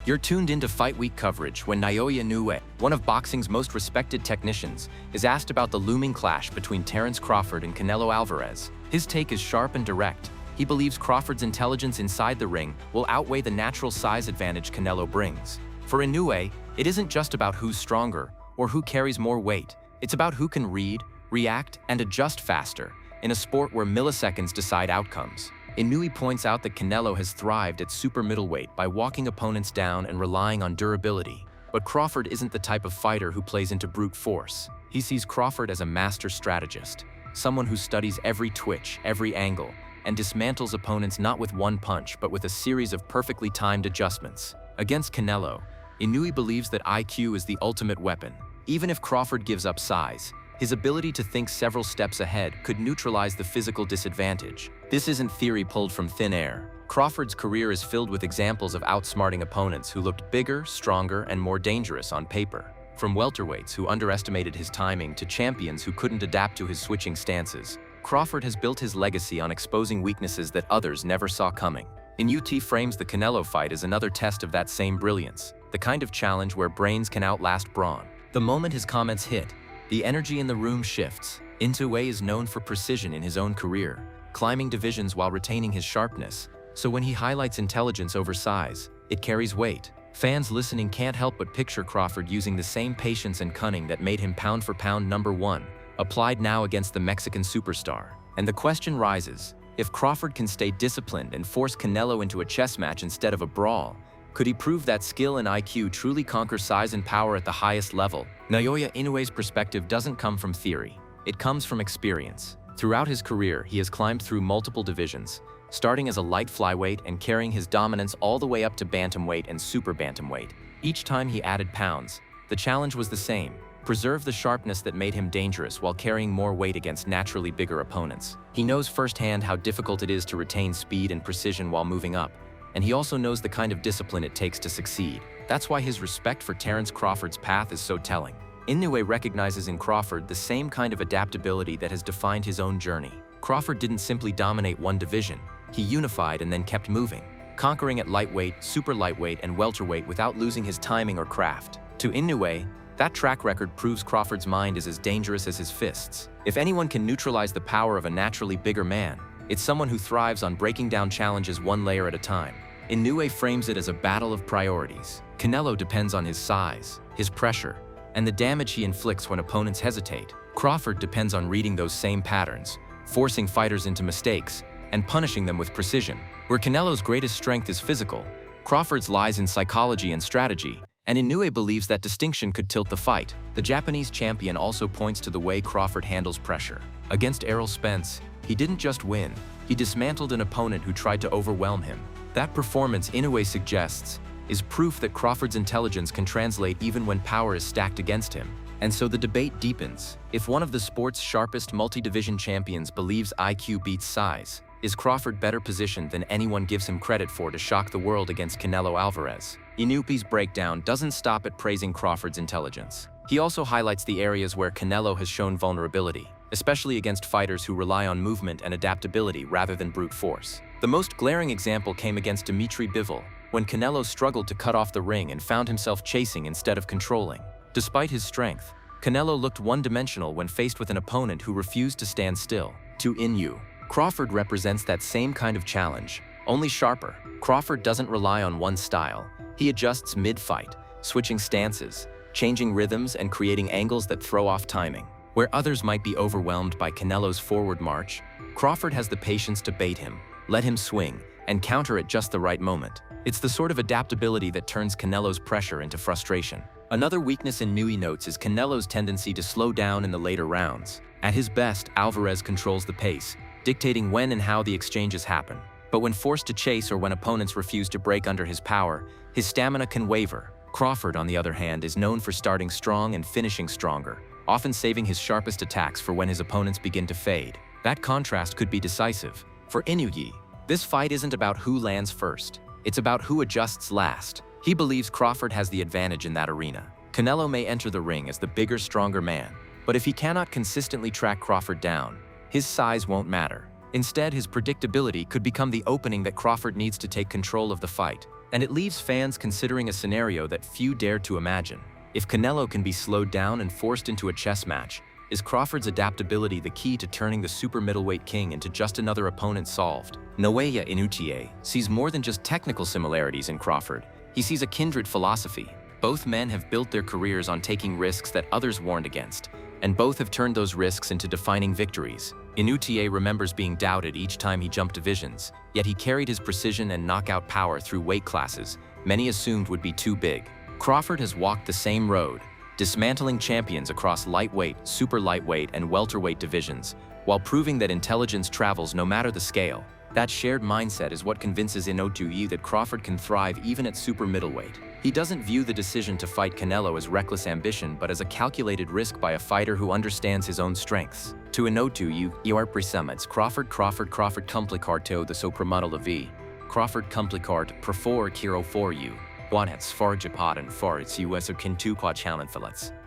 You're tuned into Fight Week coverage when Naoya Inoue, one of boxing's most respected technicians, is asked about the looming clash between Terence Crawford and Canelo Alvarez. His take is sharp and direct. He believes Crawford's intelligence inside the ring will outweigh the natural size advantage Canelo brings. For Inoue, it isn't just about who's stronger or who carries more weight. It's about who can read, react, and adjust faster in a sport where milliseconds decide outcomes. Inoue points out that Canelo has thrived at super middleweight by walking opponents down and relying on durability. But Crawford isn't the type of fighter who plays into brute force. He sees Crawford as a master strategist, someone who studies every twitch, every angle, and dismantles opponents not with one punch but with a series of perfectly timed adjustments. Against Canelo, Inoue believes that IQ is the ultimate weapon. Even if Crawford gives up size, his ability to think several steps ahead could neutralize the physical disadvantage. This isn't theory pulled from thin air. Crawford's career is filled with examples of outsmarting opponents who looked bigger, stronger, and more dangerous on paper. From welterweights who underestimated his timing to champions who couldn't adapt to his switching stances, Crawford has built his legacy on exposing weaknesses that others never saw coming. Inoue frames the Canelo fight as another test of that same brilliance, the kind of challenge where brains can outlast brawn. The moment his comments hit, the energy in the room shifts. Inoue is known for precision in his own career, climbing divisions while retaining his sharpness, so when he highlights intelligence over size, it carries weight. Fans listening can't help but picture Crawford using the same patience and cunning that made him pound-for-pound #1, applied now against the Mexican superstar. And the question rises, if Crawford can stay disciplined and force Canelo into a chess match instead of a brawl, could he prove that skill and IQ truly conquer size and power at the highest level? Naoya Inoue's perspective doesn't come from theory. It comes from experience. Throughout his career, he has climbed through multiple divisions, starting as a light flyweight and carrying his dominance all the way up to bantamweight and super bantamweight. Each time he added pounds, the challenge was the same: preserve the sharpness that made him dangerous while carrying more weight against naturally bigger opponents. He knows firsthand how difficult it is to retain speed and precision while moving up, and he also knows the kind of discipline it takes to succeed. That's why his respect for Terence Crawford's path is so telling. Inoue recognizes in Crawford the same kind of adaptability that has defined his own journey. Crawford didn't simply dominate one division, he unified and then kept moving, conquering at lightweight, super lightweight, and welterweight without losing his timing or craft. To Inoue, that track record proves Crawford's mind is as dangerous as his fists. If anyone can neutralize the power of a naturally bigger man, it's someone who thrives on breaking down challenges one layer at a time. Inoue frames it as a battle of priorities. Canelo depends on his size, his pressure, and the damage he inflicts when opponents hesitate. Crawford depends on reading those same patterns, forcing fighters into mistakes, and punishing them with precision. Where Canelo's greatest strength is physical, Crawford's lies in psychology and strategy, and Inoue believes that distinction could tilt the fight. The Japanese champion also points to the way Crawford handles pressure. Against Errol Spence, he didn't just win, he dismantled an opponent who tried to overwhelm him. That performance, Inoue suggests, is proof that Crawford's intelligence can translate even when power is stacked against him. And so the debate deepens. If one of the sport's sharpest multi-division champions believes IQ beats size, is Crawford better positioned than anyone gives him credit for to shock the world against Canelo Alvarez? Inoue's breakdown doesn't stop at praising Crawford's intelligence. He also highlights the areas where Canelo has shown vulnerability, especially against fighters who rely on movement and adaptability rather than brute force. The most glaring example came against Dimitri Bivol, when Canelo struggled to cut off the ring and found himself chasing instead of controlling. Despite his strength, Canelo looked one-dimensional when faced with an opponent who refused to stand still. To Inoue, Crawford represents that same kind of challenge, only sharper. Crawford doesn't rely on one style. He adjusts mid-fight, switching stances, changing rhythms, and creating angles that throw off timing. Where others might be overwhelmed by Canelo's forward march, Crawford has the patience to bait him, let him swing, and counter at just the right moment. It's the sort of adaptability that turns Canelo's pressure into frustration. Another weakness Inoue notes is Canelo's tendency to slow down in the later rounds. At his best, Alvarez controls the pace, dictating when and how the exchanges happen. But when forced to chase or when opponents refuse to break under his power, his stamina can waver. Crawford, on the other hand, is known for starting strong and finishing stronger, often saving his sharpest attacks for when his opponents begin to fade. That contrast could be decisive. For Inoue, this fight isn't about who lands first. It's about who adjusts last. He believes Crawford has the advantage in that arena. Canelo may enter the ring as the bigger, stronger man, but if he cannot consistently track Crawford down, his size won't matter. Instead, his predictability could become the opening that Crawford needs to take control of the fight. And it leaves fans considering a scenario that few dare to imagine. If Canelo can be slowed down and forced into a chess match, is Crawford's adaptability the key to turning the super middleweight king into just another opponent solved? Naoya Inoue sees more than just technical similarities in Crawford. He sees a kindred philosophy. Both men have built their careers on taking risks that others warned against, and both have turned those risks into defining victories. Inoue remembers being doubted each time he jumped divisions, yet he carried his precision and knockout power through weight classes many assumed would be too big. Crawford has walked the same road, dismantling champions across lightweight, super lightweight, and welterweight divisions, while proving that intelligence travels no matter the scale. That shared mindset is what convinces Inoue that Crawford can thrive even at super middleweight. He doesn't view the decision to fight Canelo as reckless ambition, but as a calculated risk by a fighter who understands his own strengths. To Inoue, you are presummits Crawford complicarto the sopramodelovi. Crawford complicart prefor kiro for you. Guanets for Japan for its US or Kintukwa challenge.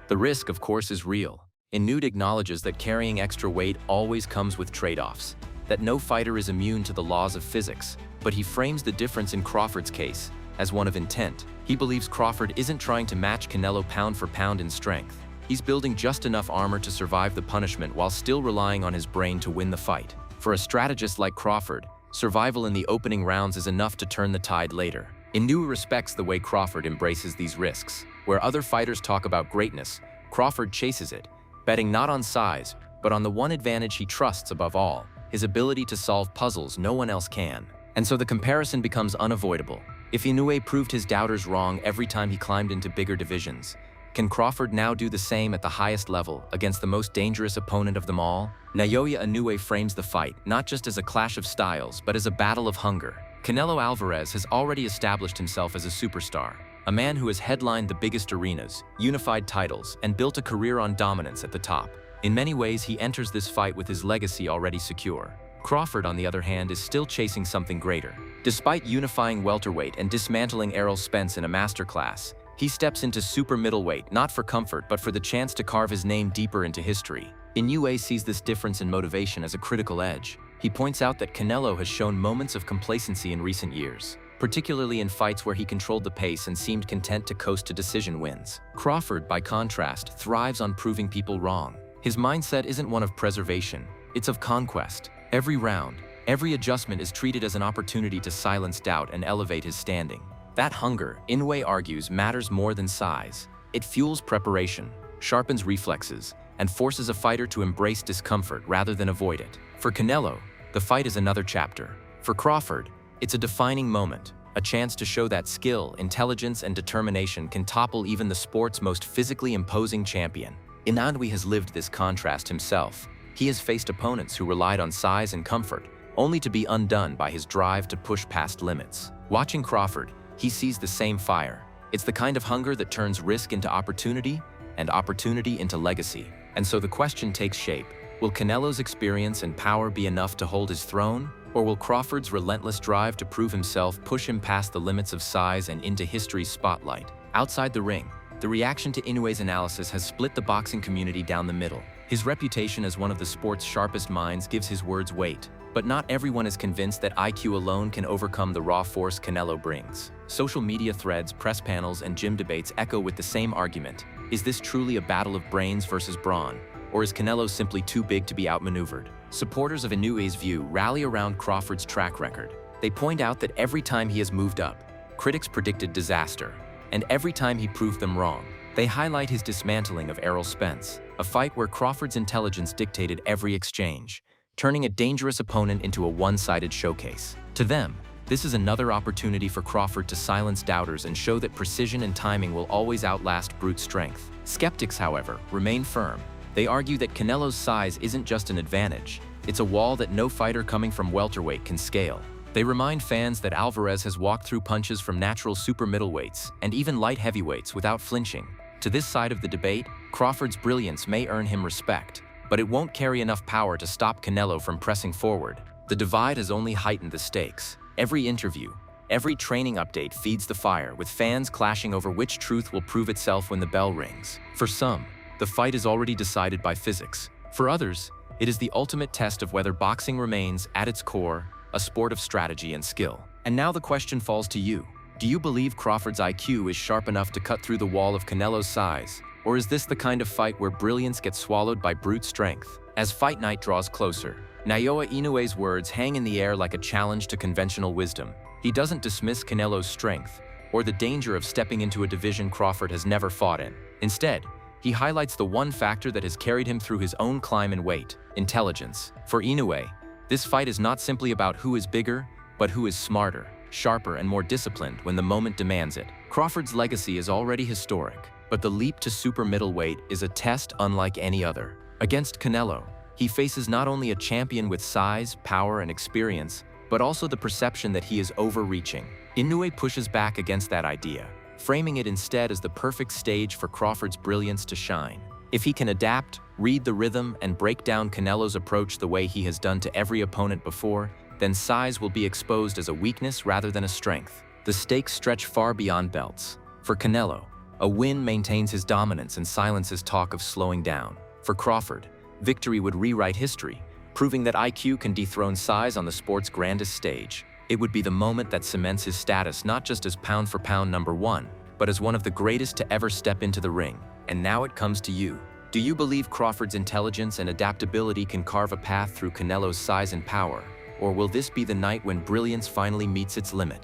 The risk, of course, is real. Inoue acknowledges that carrying extra weight always comes with trade-offs, that no fighter is immune to the laws of physics, but he frames the difference in Crawford's case as one of intent. He believes Crawford isn't trying to match Canelo pound for pound in strength. He's building just enough armor to survive the punishment while still relying on his brain to win the fight. For a strategist like Crawford, survival in the opening rounds is enough to turn the tide later. Inoue respects the way Crawford embraces these risks. Where other fighters talk about greatness, Crawford chases it, betting not on size, but on the one advantage he trusts above all, his ability to solve puzzles no one else can. And so the comparison becomes unavoidable. If Inoue proved his doubters wrong every time he climbed into bigger divisions, can Crawford now do the same at the highest level against the most dangerous opponent of them all? Naoya Inoue frames the fight not just as a clash of styles, but as a battle of hunger. Canelo Alvarez has already established himself as a superstar, a man who has headlined the biggest arenas, unified titles, and built a career on dominance at the top. In many ways, he enters this fight with his legacy already secure. Crawford, on the other hand, is still chasing something greater. Despite unifying welterweight and dismantling Errol Spence in a masterclass, he steps into super middleweight not for comfort but for the chance to carve his name deeper into history. Inoue sees this difference in motivation as a critical edge. He points out that Canelo has shown moments of complacency in recent years, particularly in fights where he controlled the pace and seemed content to coast to decision wins. Crawford, by contrast, thrives on proving people wrong. His mindset isn't one of preservation, it's of conquest. Every round, every adjustment is treated as an opportunity to silence doubt and elevate his standing. That hunger, Inoue argues, matters more than size. It fuels preparation, sharpens reflexes, and forces a fighter to embrace discomfort rather than avoid it. For Canelo, the fight is another chapter. For Crawford, it's a defining moment, a chance to show that skill, intelligence, and determination can topple even the sport's most physically imposing champion. Inoue has lived this contrast himself. He has faced opponents who relied on size and comfort, only to be undone by his drive to push past limits. Watching Crawford, he sees the same fire. It's the kind of hunger that turns risk into opportunity and opportunity into legacy. And so the question takes shape. Will Canelo's experience and power be enough to hold his throne? Or will Crawford's relentless drive to prove himself push him past the limits of size and into history's spotlight? Outside the ring, the reaction to Inoue's analysis has split the boxing community down the middle. His reputation as one of the sport's sharpest minds gives his words weight. But not everyone is convinced that IQ alone can overcome the raw force Canelo brings. Social media threads, press panels, and gym debates echo with the same argument. Is this truly a battle of brains versus brawn? Or is Canelo simply too big to be outmaneuvered? Supporters of Inoue's view rally around Crawford's track record. They point out that every time he has moved up, critics predicted disaster. And every time he proved them wrong. They highlight his dismantling of Errol Spence, a fight where Crawford's intelligence dictated every exchange, turning a dangerous opponent into a one-sided showcase. To them, this is another opportunity for Crawford to silence doubters and show that precision and timing will always outlast brute strength. Skeptics, however, remain firm. They argue that Canelo's size isn't just an advantage, it's a wall that no fighter coming from welterweight can scale. They remind fans that Alvarez has walked through punches from natural super middleweights and even light heavyweights without flinching. To this side of the debate, Crawford's brilliance may earn him respect, but it won't carry enough power to stop Canelo from pressing forward. The divide has only heightened the stakes. Every interview, every training update feeds the fire, with fans clashing over which truth will prove itself when the bell rings. For some, the fight is already decided by physics. For others, it is the ultimate test of whether boxing remains, at its core, a sport of strategy and skill. And now the question falls to you. Do you believe Crawford's IQ is sharp enough to cut through the wall of Canelo's size? Or is this the kind of fight where brilliance gets swallowed by brute strength? As fight night draws closer, Naoya Inoue's words hang in the air like a challenge to conventional wisdom. He doesn't dismiss Canelo's strength, or the danger of stepping into a division Crawford has never fought in. Instead, he highlights the one factor that has carried him through his own climb in weight: intelligence. For Inoue, this fight is not simply about who is bigger, but who is smarter, sharper, and more disciplined when the moment demands it. Crawford's legacy is already historic, but the leap to super middleweight is a test unlike any other. Against Canelo, he faces not only a champion with size, power, and experience, but also the perception that he is overreaching. Inoue pushes back against that idea, framing it instead as the perfect stage for Crawford's brilliance to shine. If he can adapt, read the rhythm, and break down Canelo's approach the way he has done to every opponent before, then size will be exposed as a weakness rather than a strength. The stakes stretch far beyond belts. For Canelo, a win maintains his dominance and silences talk of slowing down. For Crawford, victory would rewrite history, proving that IQ can dethrone size on the sport's grandest stage. It would be the moment that cements his status not just as pound-for-pound #1, but as one of the greatest to ever step into the ring. And now it comes to you. Do you believe Crawford's intelligence and adaptability can carve a path through Canelo's size and power? Or will this be the night when brilliance finally meets its limit?